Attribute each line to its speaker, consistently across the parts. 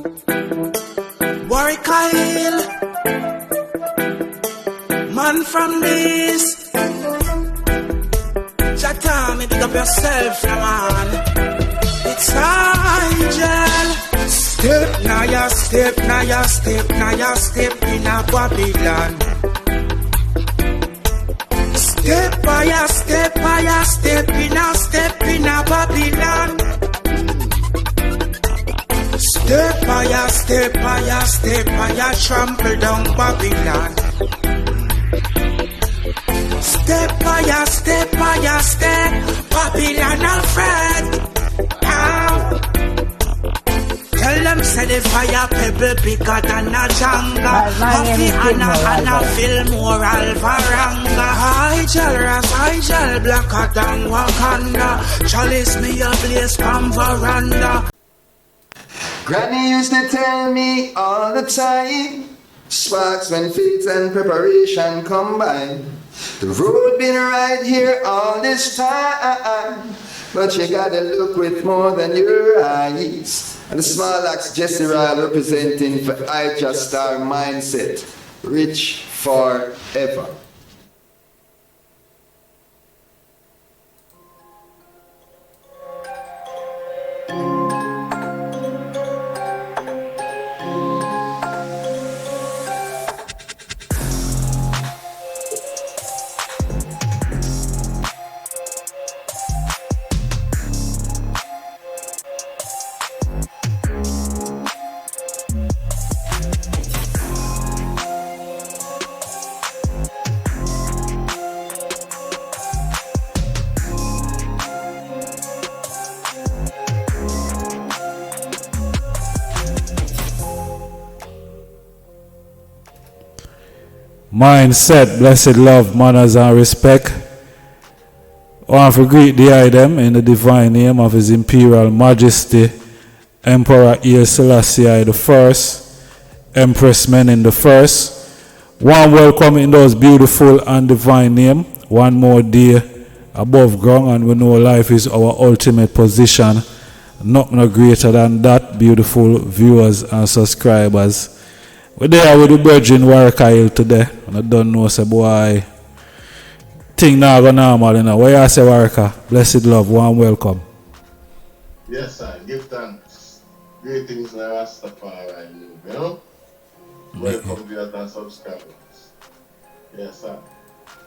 Speaker 1: Warwick Kyle, man from this. Jata, me pick up yourself, man. It's Angel. Step, now ya step, now ya step, now ya step in a Babylon. Step by a step by a step in a Babylon. Step by a step by a step by a trample down Babylon. Step by a step by a step, Babylon afraid. Tell them say the fire pebble bigger than a Jenga. Coffee and a feel more Alvaranga. High gel ras, high gel blacker than Wakanda. Chalice me a blaze from veranda.
Speaker 2: Granny used to tell me all the time, sparks when faith and preparation combine. The road been right here all this time, but you gotta look with more than your eyes. And the small axe Jesse Ryle representing for I Just Star Mindset, rich forever.
Speaker 3: Mindset, blessed love, manners and respect. I want to greet the item in the divine name of His Imperial Majesty, Emperor Haile Selassie I Empress Menen I. One welcome in those beautiful and divine name. One more day above ground, and we know life is our ultimate position. Nothing greater than that, beautiful viewers and subscribers. We're there with the Virgin Warwick Kyle today. And I don't know, say boy, thing now go normal, you know. Where you say Warwick? Blessed love, warm welcome.
Speaker 4: Yes, sir. Give thanks. Greetings in the Rastafari, you know. Welcome to your subscribers. Yes, sir.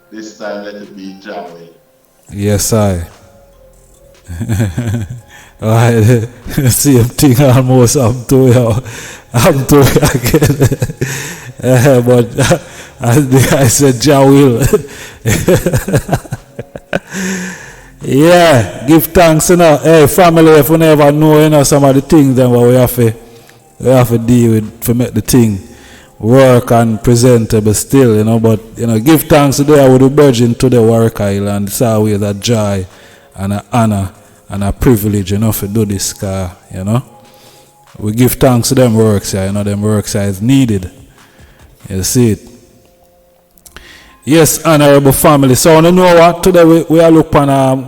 Speaker 4: This time let it be Jawi.
Speaker 3: Yes, I. Alright, same thing almost. I'm to again. But as the guy said, Jawil. Yeah, give thanks, you know. Hey, family, if we never know, you know, some of the things then we have to deal with to make the thing work and presentable still, you know. But you know, give thanks today with the Virgin to the Warwick Island. It's always a joy and an honor and a privilege, you know, to do this, you know. We give thanks to them works here, you know, them works here is needed. You see it. Yes, honorable family. So you know what? Today we are looking on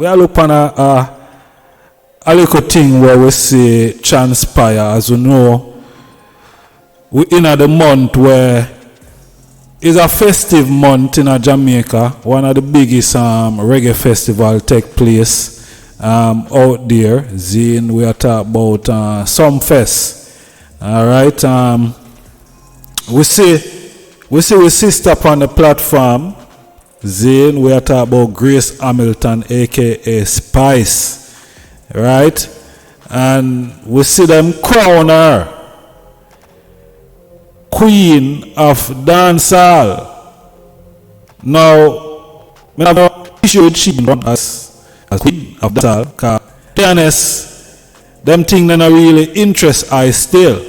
Speaker 3: a little thing where we see transpire. As you know, we in the month where it's a festive month in Jamaica. One of the biggest reggae festival take place out there. Zine, we are talking about Sumfest. All right. We see sister upon the platform. Zine, we are talking about Grace Hamilton, aka Spice. Right? And we see them crown her Queen of Dancehall. Now, I have no issue with she as Queen of Dancehall, because to be honest, them things that not really interest I still.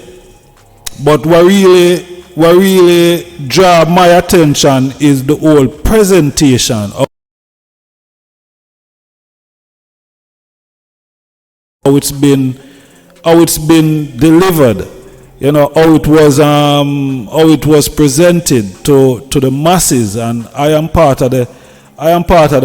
Speaker 3: But what really draw my attention is the whole presentation of how it's been delivered, you know, how it was presented to the masses. And I am part of the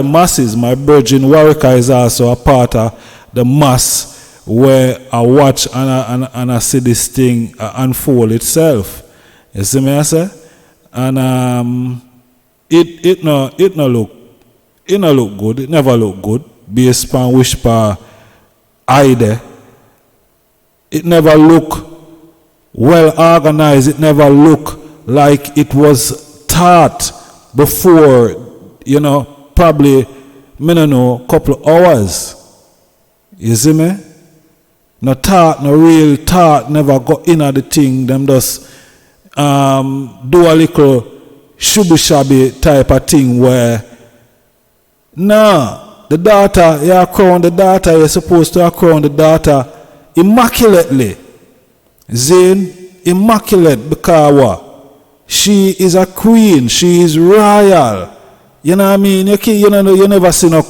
Speaker 3: masses. My Virgin Warwick is also a part of the mass where I watch and I see this thing unfold itself. You see me I say? And it no look good. It never look good. Based on which part either. It never look well organized. It never look like it was taught before, probably, I don't know, couple of hours. You see me? No thought, no real thought, never got in the thing. Them just do a little shabby type of thing where, the daughter, you crown the daughter, you're supposed to crown the daughter immaculately. Zane, immaculate because what? She is a queen, she is royal. You know what I mean? You never see no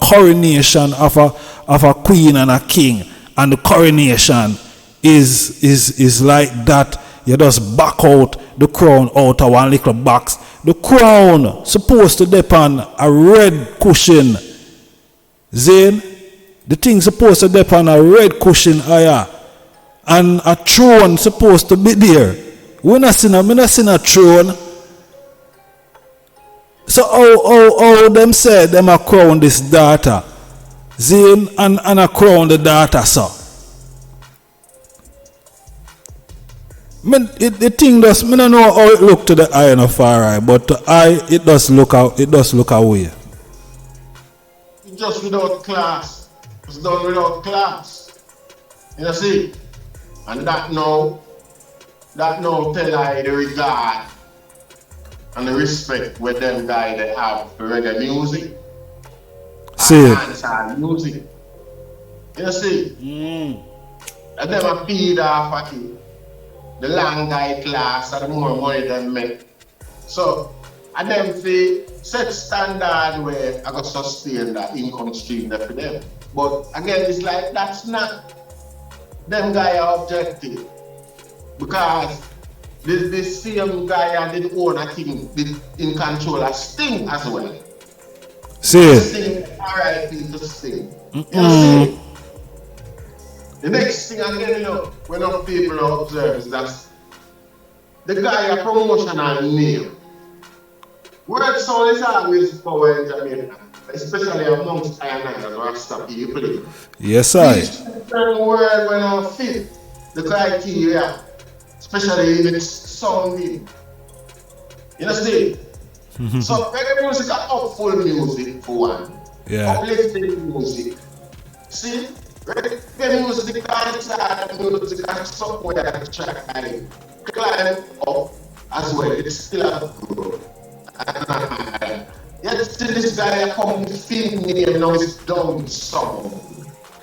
Speaker 3: coronation of a queen and a king, and the coronation is like that. You just back out the crown out of one little box. The crown supposed to depend on a red cushion. Zane, the thing supposed to depend on a red cushion higher, and a throne supposed to be there. We not seen a throne. So how them say them a crown this daughter, Zane, and a crown the daughter, so. The thing does, I don't know how it look to the eye of far eye, but to eye it does look away.
Speaker 4: It's just without class. It's done without class. You see? And that now tell I the regard and the respect with them guys that have for reggae music.
Speaker 3: See it.
Speaker 4: Dancehall music. You see? And them a feed off at you. The long guy class and the more money them make. So and them feel set standard where I got sustain that income stream there for them. But again, it's like that's not them guy are objective. Because this same guy did own a thing, did in control of Sting as well.
Speaker 3: See
Speaker 4: Sting, alright, to Sting. You see? The next thing again, when people observe is that the guy a promotional name. Word sound is always power in Jamaica, especially amongst Organisers or Rasta people.
Speaker 3: Yes, I.
Speaker 4: Each word when I fit the criteria, especially if it's sounding. You understand? So reggae music is upful music for one.
Speaker 3: Yeah.
Speaker 4: Uplifting music. See? Reggae music is music and somewhere to try and climb up as well. It's still a good. Yet still this guy come to feed me and now it's down song.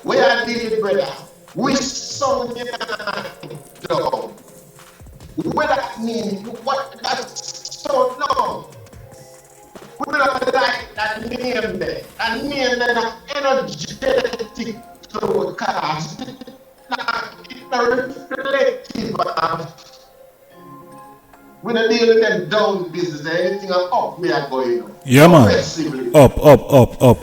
Speaker 4: Where I did it, brother? Which song you down? What that mean? What that's so long? We don't like that name there. That name there is energetic to the cast. It's not reflective of. We don't deal with them down business. Anything up, we are going.
Speaker 3: Yeah, man. Up.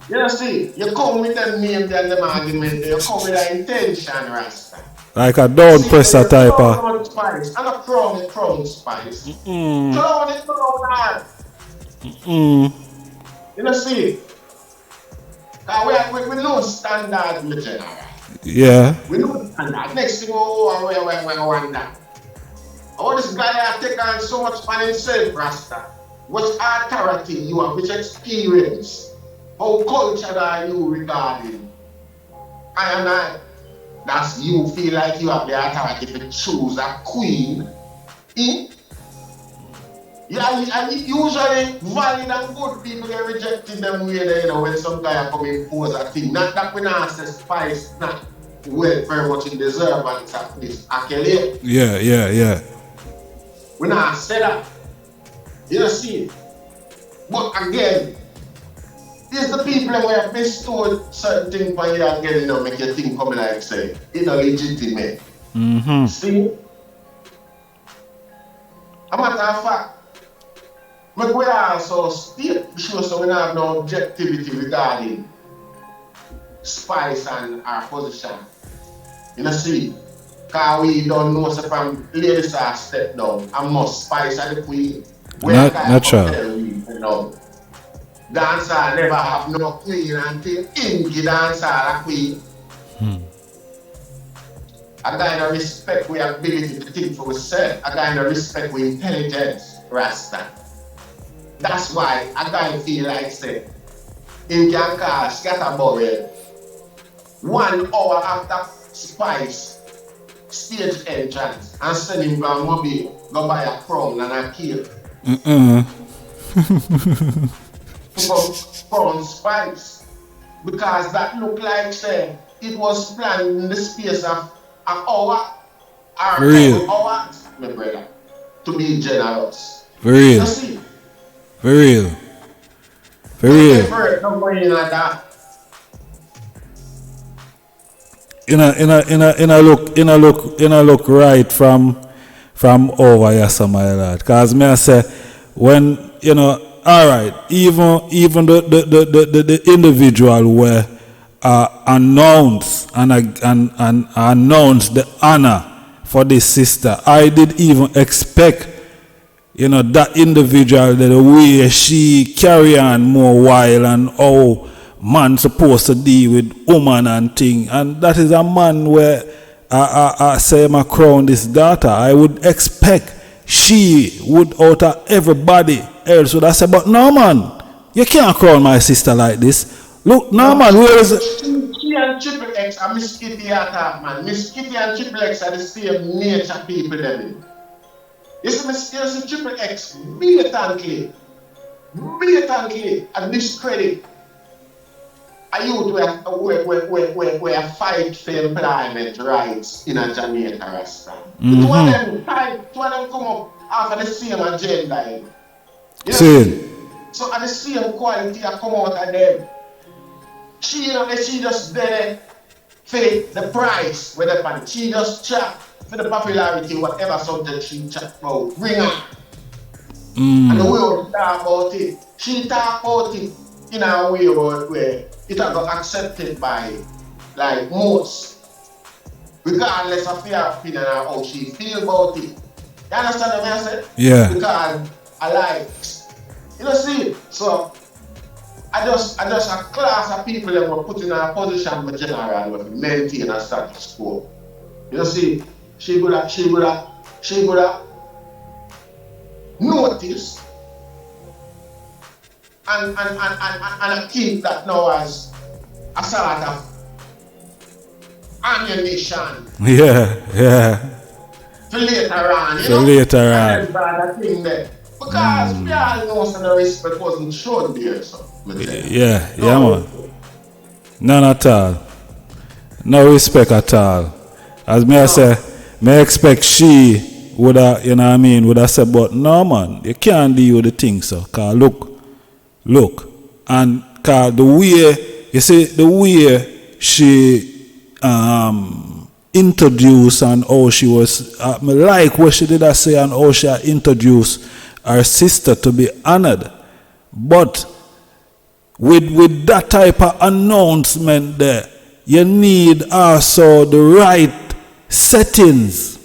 Speaker 4: You see, you come with them name and them argument, you come with an intention, Rasta.
Speaker 3: Like a down presser type of.
Speaker 4: Crown spice, and a crown spice. Crown it hard. You see, we know standard in the general.
Speaker 3: Yeah.
Speaker 4: We know standard. Next thing, we wonder. Oh, this guy has taken so much on himself, Rasta. What authority you have, which experience, how cultured are you regarding? I, that's you feel like you have the authority to choose a queen. Yeah, and usually valid and good people get rejected them way there, when some guy come impose a thing. Not that we not say spice, not well very much in deservance of this accolade.
Speaker 3: Yeah.
Speaker 4: We not say that. You see. But again, it's the people who have bestowed certain things for you again, make your thing come like say, legitimate. See? A matter of fact, we also state, sure, so we don't have no objectivity regarding Spice and our position. You know, see, because we don't know so from ladies are step down and must Spice and the queen.
Speaker 3: Natural.
Speaker 4: You know, Dancehall never have no queen until Ingy Dancehall a queen. I kind of respect we ability to think for ourselves. I kind of respect we intelligence, Rasta. That's why I kind of feel like say, in can call Scatterbury 1 hour after Spice stage entrance and send him to mobile, go buy a crown and a kill. From Spice. Because that look like say it was planned in the space of an hour or 2 hours, my brother, to be generous.
Speaker 3: For real.
Speaker 4: You see?
Speaker 3: For real. For real. In a look right from over here, my lad. Cause me I say when you know, all right, even the individual were announced and announced the honor for this sister. I did even expect, you know, that individual, the way she carry on more while and how man supposed to deal with woman and thing. And that is a man where I say my crown this daughter. I would expect she would out of everybody else would I say, but no man, you can't crown my sister like this. Look, no man, where is it?
Speaker 4: She and Triple X are Miss Kitty attack, man. Miss Kitty and Triple X are the same nature people, them. You see, Miss Kitty and Triple X blatantly, and discredit a youth where fight for employment rights in a Jamaica restaurant. Two of them come up after the same agenda. You know? So at the same quality I come out of them. She just did for the price, whether she just chat for the popularity, whatever subject she chat about, bring her. And the way we talk about it, she talk about it in a way where it got accepted by like most, regardless of your opinion and how she feel about it. You understand what I said?
Speaker 3: Yeah.
Speaker 4: Because I like, you know, see, so I just a class of people that were put in a position with general with maintain a status quo. You know, see, she would have noticed and keep that now as a sort of ammunition.
Speaker 3: Yeah.
Speaker 4: For later on, you
Speaker 3: know. Later on.
Speaker 4: Thing there. Because we all know some of the respect wasn't shown there, so.
Speaker 3: Yeah, man. None at all. No respect at all. As me I say, me expect she would have, you know what I mean, would have said, but no man, you can't deal with the thing, so. Cause look, and cause the way, you see, the way she introduced and how she was, me like what she did I say and how she introduced her sister to be honored. But with that type of announcement there, you need also the right settings.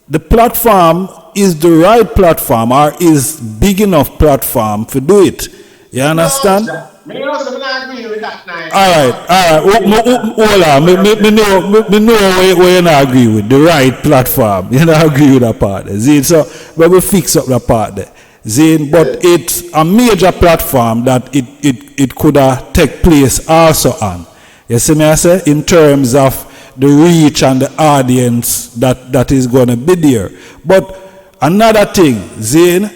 Speaker 3: The platform is the right platform or is big enough platform to do it. You understand?
Speaker 4: Me also not agree with that now.
Speaker 3: Alright. Hold on. Me know where you not agree with. The right platform. You not agree with that part there. See, so but we fix up that part there. Zane, but it's a major platform that it could take place also on. You see me I say? In terms of the reach and the audience that is going to be there. But another thing, Zane,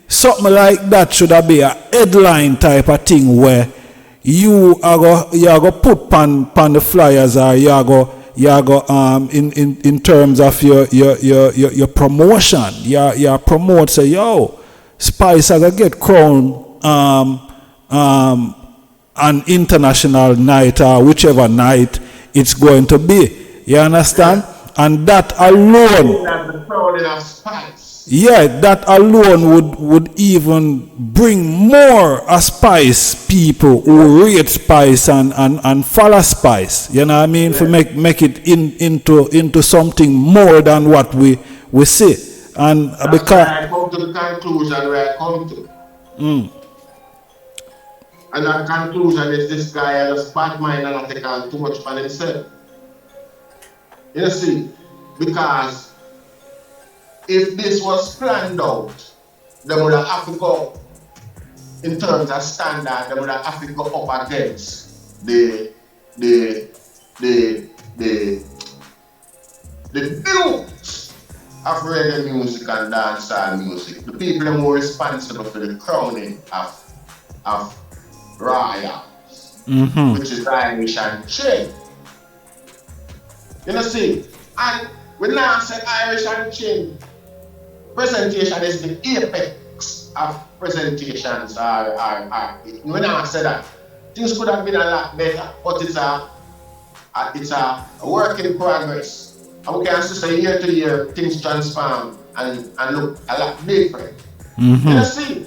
Speaker 3: something like that should be a headline type of thing where you are go put on the flyers or you are go in terms of your promotion. You promote say, yo, Spice are gonna get crowned an international night or whichever night it's going to be. You understand? And that alone. Yeah, that alone would even bring more spice people who rate spice and follow spice. You know what I mean? For make it into something more than what we see. And
Speaker 4: That's
Speaker 3: because
Speaker 4: why I come to the conclusion where I come to. And that conclusion is this guy has a bad mind and I take on too much for himself. You see, because if this was planned out, they would have to go in terms of standard, they would have to go up against the dudes of reggae music and dancehall music. The people who are responsible for the crowning of royals, which is Irish and Chin. You know, see, and we now say Irish and Chin presentation is the apex of presentations. We now say that things could have been a lot better, but it's a work in progress. And we can say year to year things transform and look a lot different. You know, see,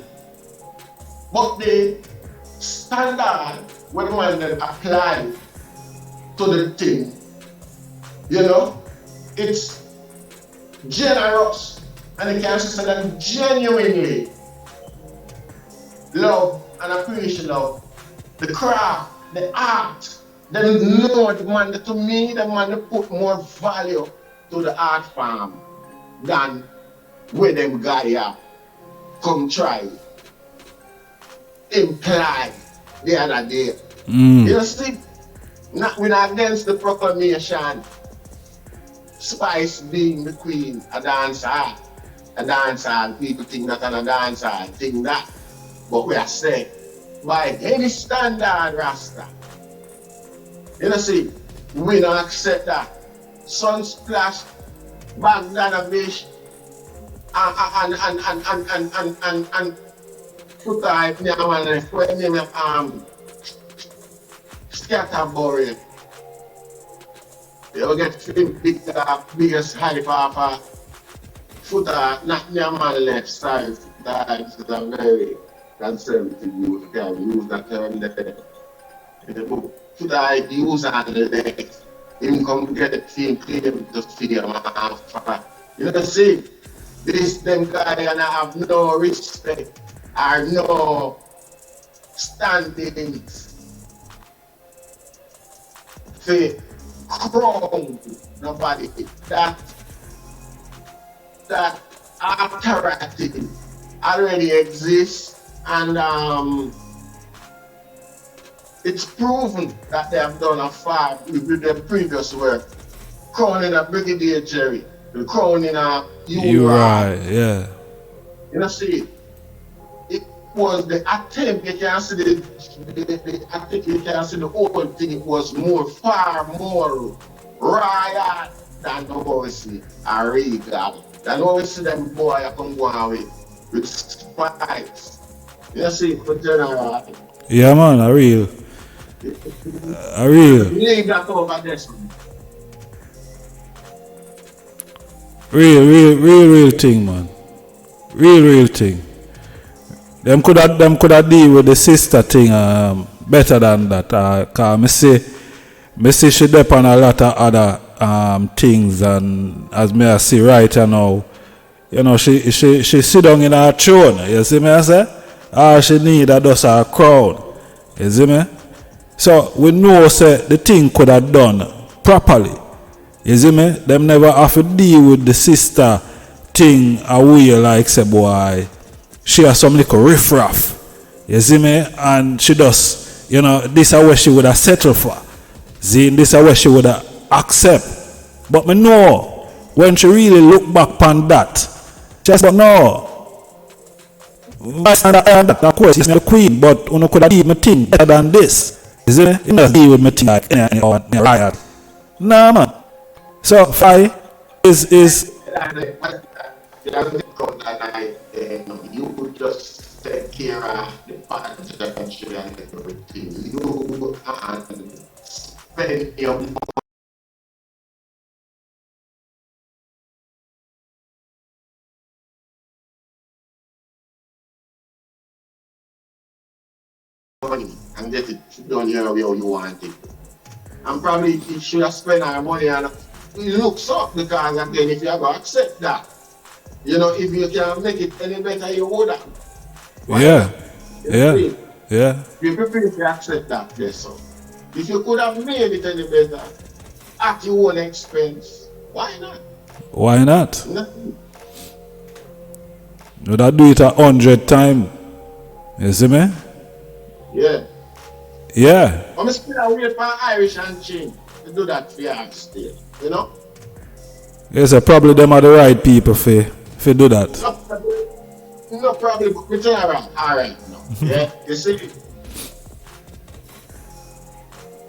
Speaker 4: but the standard when one then apply to the thing, you know, it's generous, and you can say that genuinely love and appreciate the craft, the art. Them know the man, to me, the man put more value to the art form than where them guy come try imply the other day. You see, we're not against the proclamation, Spice being the queen, a dancehall. People think that a dancehall, think that. But we are saying, by any standard, Rasta, you know, see, we don't accept that. Sunsplash, Bangladesh, and put out when you Scatterbury. You get biggest hype of footer, not near my left side. That is a very conservative use. You can use that term there. In the book. Footer I use on the left. Him come get the team claim to fear my. You know, see, this them guy and I have no respect or no standings. For crown nobody that authority already exists, and it's proven that they have done a far with their previous work. Crowning a Brigadier Jerry, crowning a
Speaker 3: you right, yeah.
Speaker 4: You know, see, it was the attempt. You can see I think you can see the whole thing. It was far more riot than obviously a regal. Than obviously them boy I come go away with spikes. You see, for general.
Speaker 3: Yeah, man, a real.
Speaker 4: Leave that over there.
Speaker 3: Real thing, man. Real thing. Them coulda deal with the sister thing better than that. Cause me see she depend on a lot of other things, and as me I see right now, you know, she sit down in her throne. You see me I say? All she need is just a crown. You see me? So we know say the thing could have done properly. You see me? Them never have to deal with the sister thing away like say boy. She has some little riffraff. You see me? And she does, you know, this is what she would have settled for. See, this is what she would have accept. But me know when she really look back on that, she said, no. Of course, she's the queen, but you could have done my thing better than this. You see me? You know, deal with my thing like any riot. Nah, man. So, Fi is
Speaker 4: you would just take care of the package and everything. You and spend your and get it done here how you want it. And probably it should have spent our money and it looks up because again, if you ever accept that, you know, if you can make it any better, you would have.
Speaker 3: Yeah. Yeah.
Speaker 4: You prepare to accept that, yes, so. If you could have made it any better, at your own expense, why not?
Speaker 3: Why not?
Speaker 4: Nothing.
Speaker 3: Would I do it 100 times? You see me?
Speaker 4: Yeah.
Speaker 3: Yeah.
Speaker 4: I'm still wait for Irish and Chin to do that for you still, you know?
Speaker 3: Yes, probably them are the right people for do that.
Speaker 4: No problem, but we turn around. Alright, no. Yeah, you see?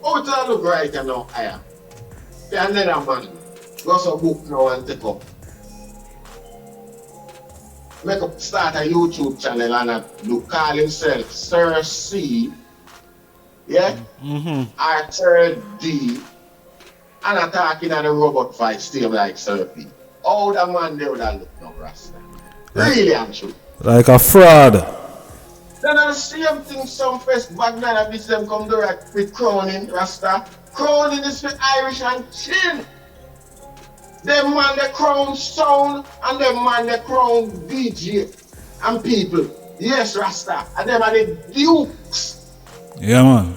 Speaker 4: Oh, it all look right now, I am. Yeah, another man. Go some book now and take up. Make up start a YouTube channel and do call himself Sir C. Yeah? Arthur D. And attacking on the robot fight still like Sir P. All the man they would have looked now, Rasta. Really and true.
Speaker 3: Like a fraud.
Speaker 4: Then the same thing Sumfest back then I visit them come direct with crowning, Rasta. Crowning is for Irish and Chin. Them man the crown sound and them man the crown DJ and people. Yes, Rasta. And them are the dukes.
Speaker 3: Yeah, man.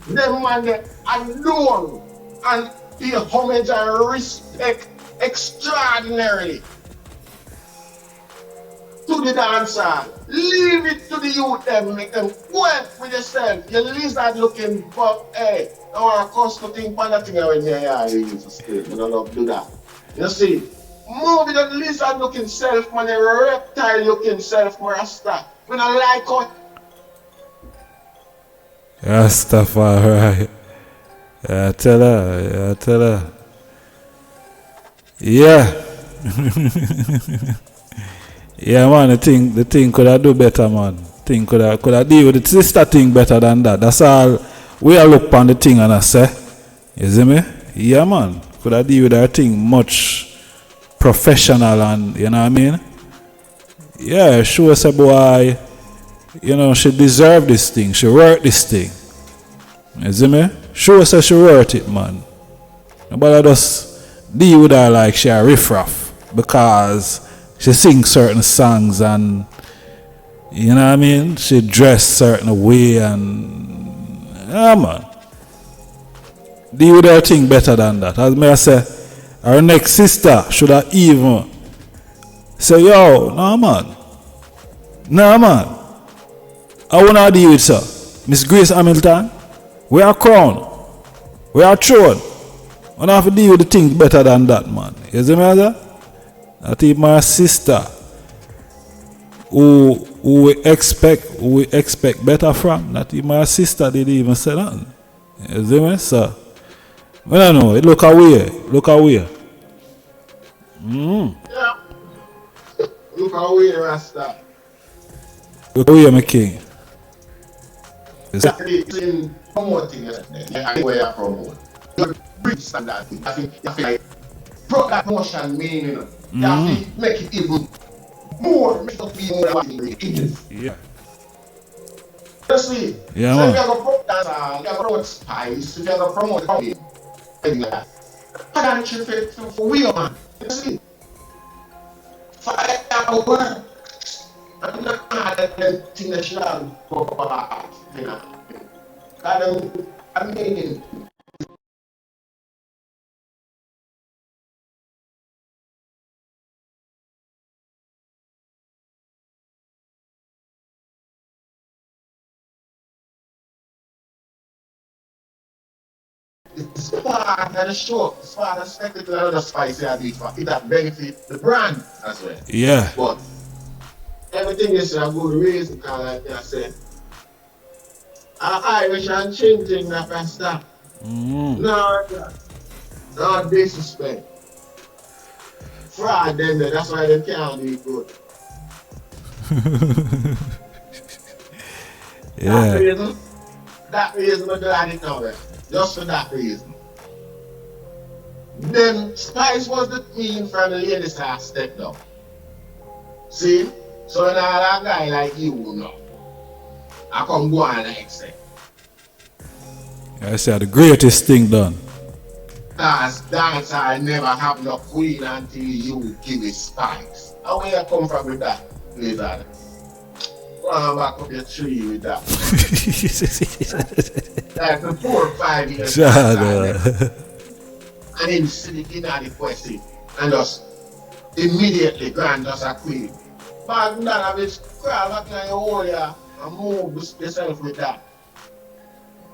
Speaker 4: Them man the alone and pay homage and respect extraordinarily to the dancer. Leave it to the youth them, make them work with yourself. You lizard looking but hey, I want to cost to think for nothing when you're here you still. You don't love to do that. You see, move with the lizard looking self, man, a reptile looking self, Rasta. When I like how
Speaker 3: Rastafari. Yeah, tell her. Yeah. Yeah, man, the thing could have do better, man. Thing could have deal with the sister thing better than that. That's all we are look on the thing and I say. You see me? Yeah, man. Could have deal with that thing much professional and you know what I mean? Yeah, show us a boy, you know, she deserve this thing, she worth this thing. You see me? Show us she worth it, man. Nobody just deal with her like she a riffraff because she sings certain songs and you know what I mean? She dress certain way and yeah, man. Deal with her thing better than that. As may I say, our next sister should have even say, yo, no man. I wanna deal with her. Miss Grace Hamilton, we are crown. We are throne. I have to deal with the things better than that, man. You see me? That is my sister who we expect better from. That is my sister didn't even say nothing. You see me? So I don't know, look away.
Speaker 4: Yeah. Look away, Rasta.
Speaker 3: Look away, my king.
Speaker 4: It's in promoting it. Yeah, where you promote. You bring standard. You have to like broke that motion meaning. You have to make it even more. Make it be more than it is.
Speaker 3: Yeah.
Speaker 4: You see?
Speaker 3: Yeah,
Speaker 4: so
Speaker 3: man.
Speaker 4: if you're going to promote dance, you're going to promote spice, if you're going to promote coffee, like that. I got to for real, man. You see? Fireworks. I'm not mad at them things that should have go back, you know. I mean, it's part of the show, it's part of the spectacle of the spice you do for it that benefit the brand as well.
Speaker 3: Yeah.
Speaker 4: But everything is a good reason because like I said, Irish and changing that can stop. No disrespect. Fraud them there, that's why they can't do it good.
Speaker 3: Yeah.
Speaker 4: That reason I glad it now there. Just for that reason. Then spice was the queen from the ladies that step down. See? So now a guy like you know, I come go on like say,
Speaker 3: I said the greatest thing done.
Speaker 4: Dancehall never have no queen until you give it spice. And where you come from with that, Lizard? Go on back up your tree with that. That's the 4 or 5 years. And then sit in the question and just immediately grant us a queen. But that have it crawl back in your hole here and move yourself with that.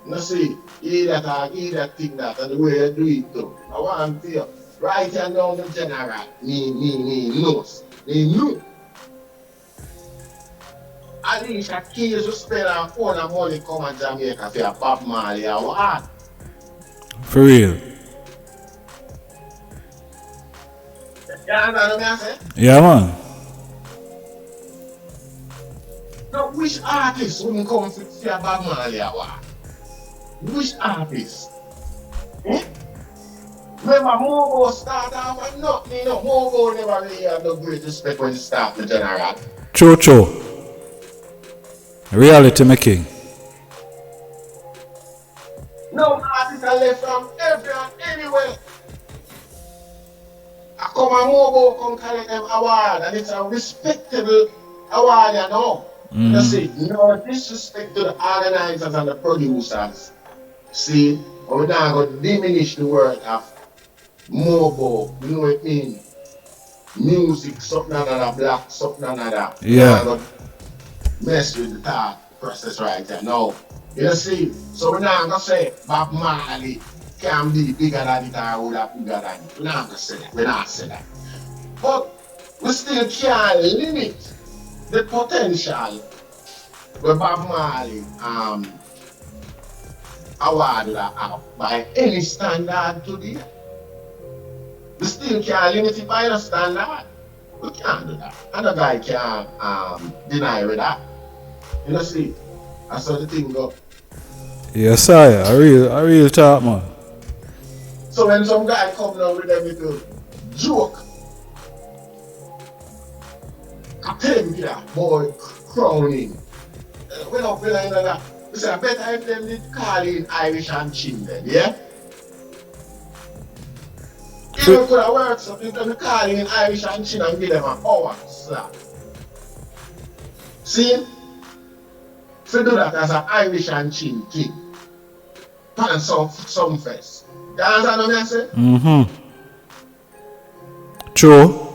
Speaker 4: You see, he that thing that and the way you do it too. I want to tell you, right here down the general, me knows. Me know. At least a case you spend a phone and money come to Jamaica for a Bob Marley or what?
Speaker 3: For real.
Speaker 4: You understand what I say?
Speaker 3: Yeah, man.
Speaker 4: Now, which artist wouldn't come for a Bob Marley or what? Which artist? Remember, Mobo start off and nothing, you know, Mobo never really had no great respect when he start the general.
Speaker 3: Cho. Reality making.
Speaker 4: No artist are left from anywhere. I come and Mobo come collect them award and it's a respectable award, you know. You see, no disrespect to the organizers and the producers. See, we're not going to diminish the word of Mobo, you know what I mean? Music, something another, black, something another.
Speaker 3: Yeah.
Speaker 4: We're not going to mess with the thought process right there. No. You see, so we're not going to say Bob Marley can be bigger than it or would have bigger than it. We're not going to say that. We're not saying that. But we still can't limit the potential where Bob Marley awarded by any standard today. We still can't limit it by a standard. We can't do that. And the guy can't deny with that. You know, see, that's how the thing go.
Speaker 3: Yes, sir. A real talk, man.
Speaker 4: So when some guy come down with them little joke, I tell him that boy crowning. We don't feel like that. We say, better if them did call in Irish and Chin then, yeah? Even could have worked something to call in Irish and Chin and give them an hour slap. See? If you do that as an Irish and Chin thing, pan Sumfest. You understand what I say?
Speaker 3: True.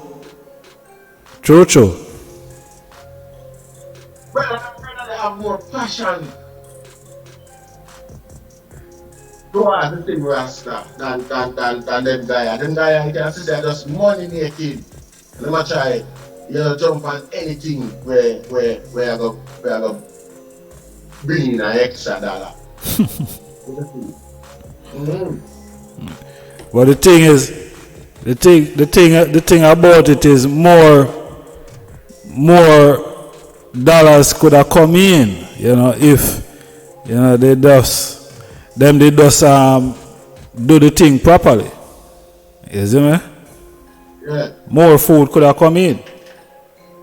Speaker 4: Brother, they have more passion towards the thing Rasta than them guys. Them guys, you can see they're just money making. Let me try, jump on anything where I go bring in an extra dollar.
Speaker 3: Well, the thing is, the thing about it is more dollars could have come in, if they just do the thing properly. You see me?
Speaker 4: Yeah.
Speaker 3: More food could have come in.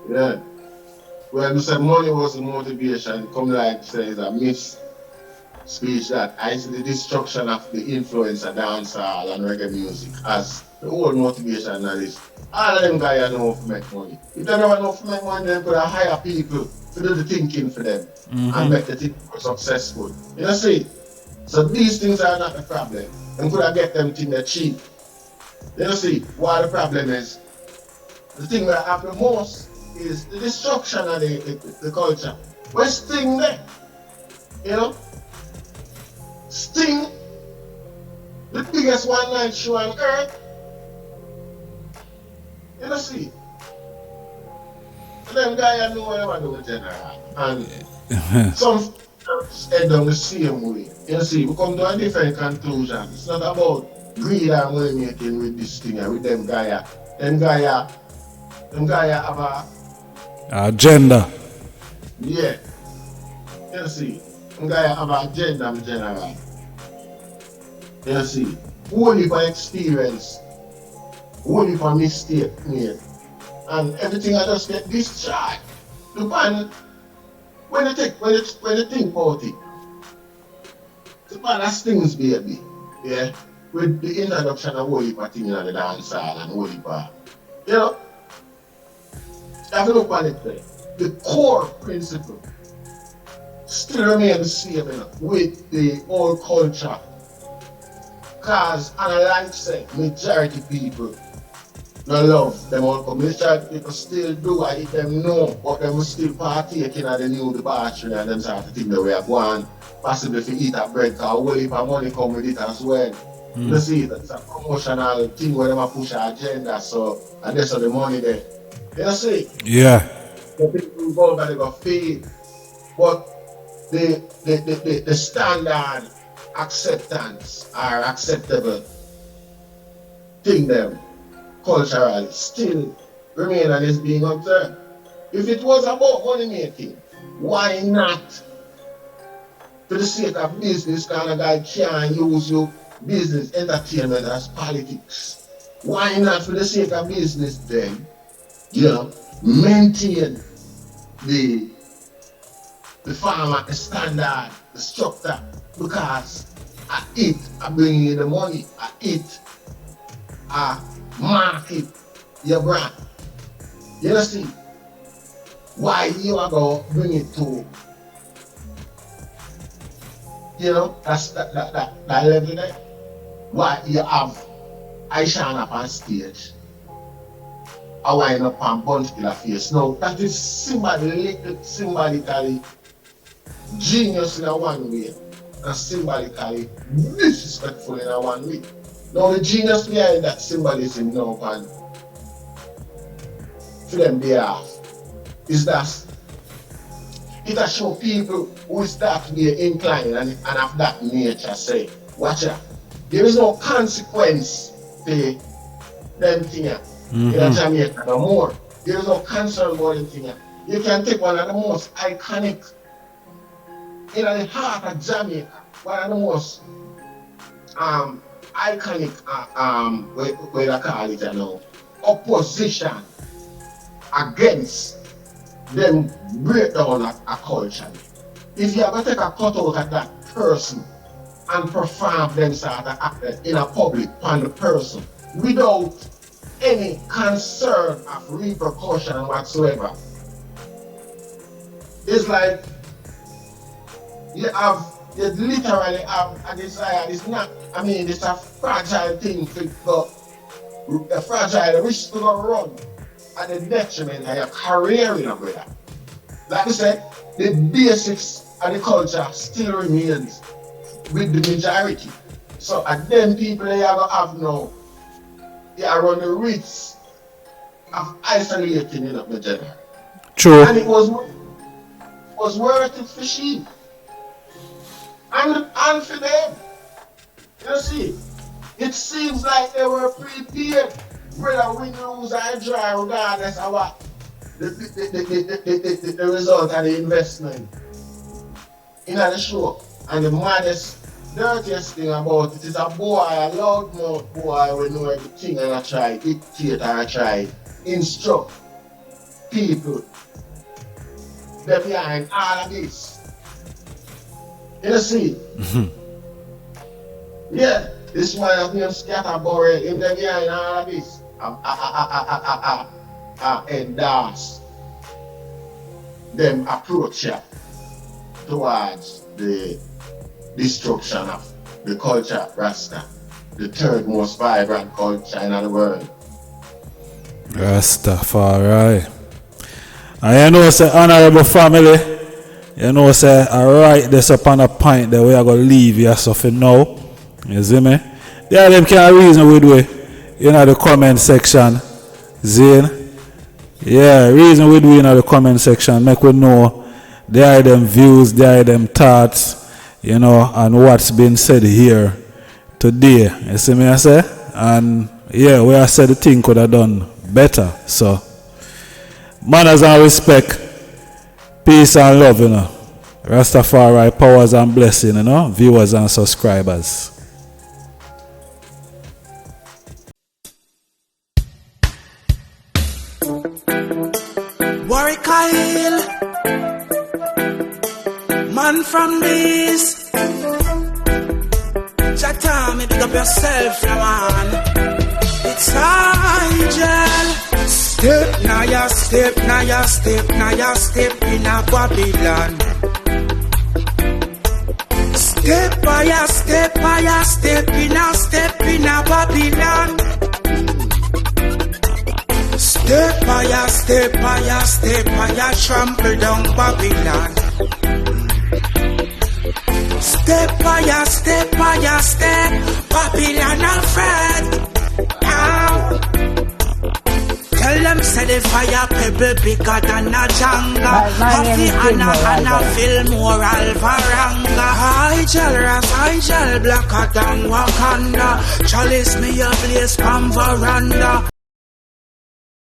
Speaker 4: Yeah. Well, you said money was the motivation. Come like say it's a miss speech that I see the destruction of the influence of dancehall and reggae music as the whole motivation that is. All of them guys know how to make money. If they never know how to make money, they could hire people to do the thinking for them and make the thing successful. You know, see? So these things are not the problem. And could have get them things cheap. You know, see? What the problem is, the thing that happens most is the destruction of the culture. Where's Sting there? Sting, the biggest one-night show on earth. You know, see? So them guys know what they want to do with general. And some head down the same way. You know, see, we come to a different conclusion. It's not about greed and money making with this thing, with them guys. Them guys have a
Speaker 3: agenda.
Speaker 4: Yeah. You see, them guys have an agenda in general. You see, only for experience, only for mistake made, and everything I just get discharged. Look, man, when you think about it, So that's things, baby. Yeah. With the introduction of whole heap of things in the dancehall and whole heap of, you know, you have to look at it there. The core principle still remains the same, you know, with the old culture. Because, and I like to say, majority people don't love them all, but majority people still do, I them know, but them still partake in the new debauchery and them start to think that we are going possibly to eat a bread, because whole heap of money come with it as well. You see, it's a promotional thing where they push an agenda, so, and that's all the money there. You see?
Speaker 3: Yeah.
Speaker 4: The people involved that they got paid, but the standard acceptance or acceptable thing them culturally still remain and is being observed. If it was about money making, why not? For the sake of business, kind of guy can't use your business entertainment as politics. Why not, for the sake of business then, you know, maintain the farmer, the standard, the structure, because I eat, I bring you the money, I eat, I market your brand. You see, why you are going to bring it to, you know, that's that level there. Why you have I shine up on stage, I wind up on bunch killer face. Now that is symbolically genius in a one way and symbolically disrespectful in a one way. Now the genius behind that symbolism now and for them behalf is that it has show people who start to be inclined and of that nature say, watch out. There is no consequence to them things in Jamaica no more. There is no concern about them things. You can take one of the most iconic in the heart of Jamaica, one of the most iconic, where they call it, you know, opposition against them breakdown a culture. If you ever take a cut out of that person and perform themselves in a public on the person without any concern of repercussion whatsoever, it's like you literally have a desire. It's not, I mean, it's a fragile thing for a fragile risk to run at the detriment of your career in a brother. Like I said, the basics of the culture still remains with the majority. So at them people they are gonna have now, they are on the risk of isolating in the general.
Speaker 3: True.
Speaker 4: And it was worth it for sheep. And for them. You see, it seems like they were prepared. Whether win, lose, or draw, regardless of what the result of the investment in the show. And the maddest, dirtiest thing about it is a boy, a loudmouth boy, will know everything and I try dictate and I try instruct people. They're behind all of this. You see? Yeah, this one has been scatterboard. If they're behind all of this, endorse them approach towards the destruction of the culture Rasta, the third most vibrant culture in the world.
Speaker 3: Rastafari. And you know, say, honorable family, you know, say, I write this upon a point that we are going to leave here so for now. You see me? Yeah, them can reason with we in the comment section. Zane. Yeah, reason with we in the comment section. Make we know there are them views, there are them thoughts, you know, and what's been said here today. You see me, I say? And yeah, we have said the thing could have done better. So, manners and respect, peace and love, you know. Rastafari, powers and blessing, you know, viewers and subscribers.
Speaker 1: Warwick Kyle, man from this. me pick up yourself, now man. It's angel. Step, now ya step, now ya step, now ya step in a Babylon. Step by a step by a step in a Babylon. Step by a step by a step by a trample down Babylon. Step by a step by a step, Babylon afraid. Now, tell them say the fire pebble bigger than a Jenga. Happy Anna feel more Alvaranga. I gel blacker than Wakanda. Chalice me a place from veranda.